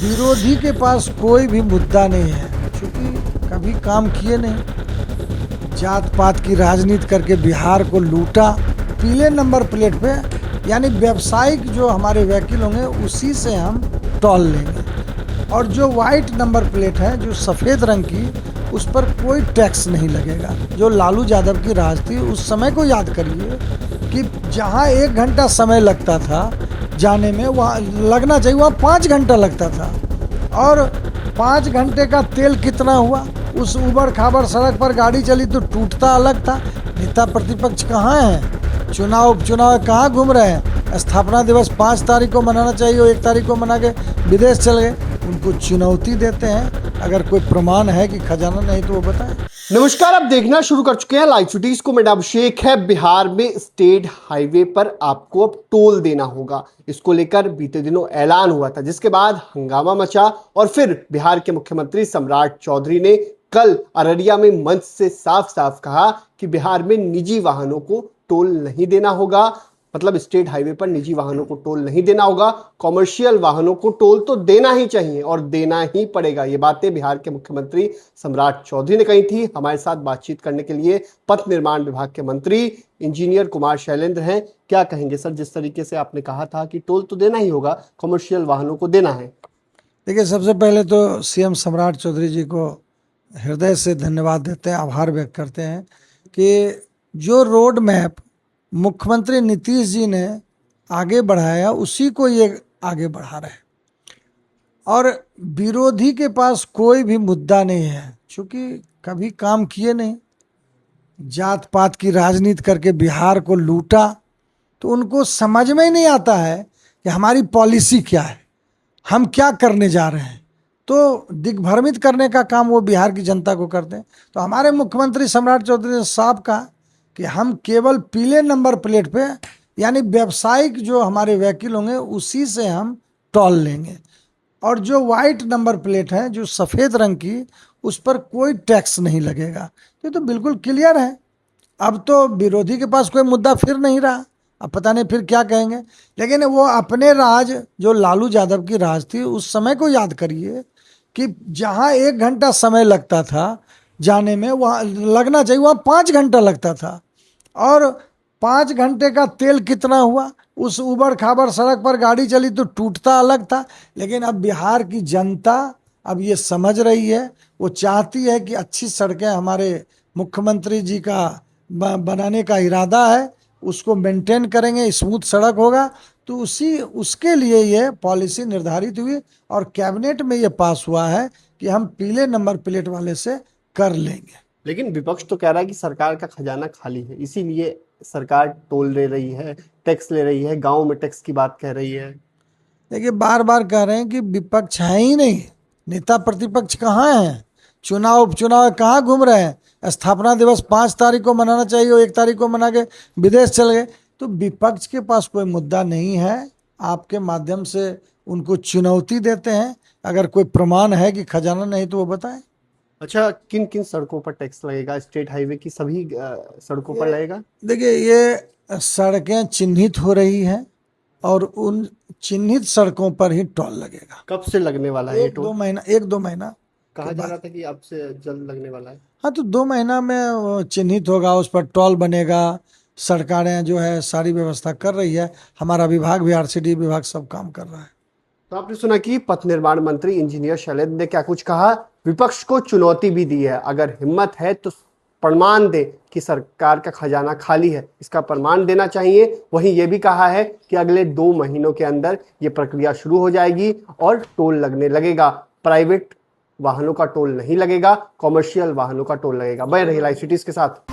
विरोधी के पास कोई भी मुद्दा नहीं है, क्योंकि कभी काम किए नहीं। जात पात की राजनीति करके बिहार को लूटा। पीले नंबर प्लेट पे यानी व्यावसायिक जो हमारे वकील होंगे उसी से हम टॉल लेंगे, और जो वाइट नंबर प्लेट है, जो सफ़ेद रंग की, उस पर कोई टैक्स नहीं लगेगा। जो लालू यादव की राज थी उस समय को याद करिए कि जहाँ 1 घंटा समय लगता था जाने में, वहाँ लगना चाहिए वहाँ 5 घंटा लगता था। और 5 घंटे का तेल कितना हुआ? उस उबड़ खाबड़ सड़क पर गाड़ी चली तो टूटता अलग था। नेता प्रतिपक्ष कहाँ हैं? चुनाव कहाँ घूम रहे हैं? स्थापना दिवस 5 तारीख को मनाना चाहिए, वो 1 तारीख को मना के विदेश चल गए। उनको चुनौती देते हैं। अगर कोई प्रमाण है कि खजाना नहीं तो वो बताएं। नमस्कार, आप देखना शुरू कर चुके हैं लाइव सिटीज को। मेरा अभिषेक है। बिहार में स्टेट हाईवे पर आपको अब टोल देना होगा। इसको लेकर बीते दिनों ऐलान हुआ था, जिसके बाद हंगामा मचा और फिर बिहार के मुख्यमंत्री सम्राट चौधरी ने कल अररिया में मंच से साफ साफ कहा कि बिहार में निजी वाहनों को टोल नहीं देना होगा। मतलब स्टेट हाईवे पर निजी वाहनों को टोल नहीं देना होगा, कॉमर्शियल वाहनों को टोल तो देना ही चाहिए और देना ही पड़ेगा। ये बातें बिहार के मुख्यमंत्री सम्राट चौधरी ने कही थी। हमारे साथ बातचीत करने के लिए पथ निर्माण विभाग के मंत्री इंजीनियर कुमार शैलेंद्र हैं। क्या कहेंगे सर, जिस तरीके से आपने कहा था कि टोल तो देना ही होगा, कॉमर्शियल वाहनों को देना है? देखिए, सबसे पहले तो सीएम सम्राट चौधरी जी को हृदय से धन्यवाद देते हैं, आभार व्यक्त करते हैं कि जो रोड मैप मुख्यमंत्री नीतीश जी ने आगे बढ़ाया उसी को ये आगे बढ़ा रहे हैं। और विरोधी के पास कोई भी मुद्दा नहीं है, क्योंकि कभी काम किए नहीं। जात पात की राजनीति करके बिहार को लूटा, तो उनको समझ में ही नहीं आता है कि हमारी पॉलिसी क्या है, हम क्या करने जा रहे हैं। तो दिग्भ्रमित करने का काम वो बिहार की जनता को करते हैं। तो हमारे मुख्यमंत्री सम्राट चौधरी ने साफ कहा कि हम केवल पीले नंबर प्लेट पे यानी व्यावसायिक जो हमारे वकील होंगे उसी से हम टॉल लेंगे, और जो वाइट नंबर प्लेट है, जो सफ़ेद रंग की, उस पर कोई टैक्स नहीं लगेगा। ये तो बिल्कुल क्लियर है। अब तो विरोधी के पास कोई मुद्दा फिर नहीं रहा। अब पता नहीं फिर क्या कहेंगे। लेकिन वो अपने राज, जो लालू यादव की राज थी उस समय को याद करिए कि जहाँ 1 घंटा समय लगता था जाने में, वहाँ लगना चाहिए वहाँ 5 घंटा लगता था। और 5 घंटे का तेल कितना हुआ? उस उबड़ खाबड़ सड़क पर गाड़ी चली तो टूटता अलग था। लेकिन अब बिहार की जनता अब ये समझ रही है, वो चाहती है कि अच्छी सड़कें हमारे मुख्यमंत्री जी का बनाने का इरादा है, उसको मेंटेन करेंगे, स्मूथ सड़क होगा। तो उसके लिए ये पॉलिसी निर्धारित हुई और कैबिनेट में ये पास हुआ है कि हम पीले नंबर प्लेट वाले से कर लेंगे। लेकिन विपक्ष तो कह रहा है कि सरकार का खजाना खाली है, इसीलिए सरकार टोल ले रही है, टैक्स ले रही है, गांव में टैक्स की बात कह रही है। देखिए, बार बार कह रहे हैं कि विपक्ष है ही नहीं, नेता प्रतिपक्ष कहाँ हैं? चुनाव कहाँ घूम रहे हैं? स्थापना दिवस 5 तारीख को मनाना चाहिए, वो 1 तारीख को मना के विदेश चल गए। तो विपक्ष के पास कोई मुद्दा नहीं है। आपके माध्यम से उनको चुनौती देते हैं। अगर कोई प्रमाण है कि खजाना नहीं तो वो बताएं। अच्छा, किन किन सड़कों पर टैक्स लगेगा? स्टेट हाईवे की सभी सड़कों पर लगेगा? देखिए, ये सड़कें चिन्हित हो रही हैं और उन चिन्हित सड़कों पर ही टोल लगेगा। कब से लगने वाला है ये टोल? 1-2 महीना कहा जा रहा था कि अब से जल्द लगने वाला है। हाँ, तो 2 महीना में चिन्हित होगा, उस पर टोल बनेगा। सरकारें जो है सारी व्यवस्था कर रही है। हमारा विभाग भी, आरसीडी विभाग सब काम कर रहा है। तो आपने सुना कि पथ निर्माण मंत्री इंजीनियर शैलेंद्र ने क्या कुछ कहा। विपक्ष को चुनौती भी दी है, अगर हिम्मत है तो प्रमाण दे कि सरकार का खजाना खाली है, इसका प्रमाण देना चाहिए। वहीं ये भी कहा है कि अगले 2 महीनों के अंदर ये प्रक्रिया शुरू हो जाएगी और टोल लगने लगेगा। प्राइवेट वाहनों का टोल नहीं लगेगा, कॉमर्शियल वाहनों का टोल लगेगा। बने रहिए लाइव सिटीज के साथ।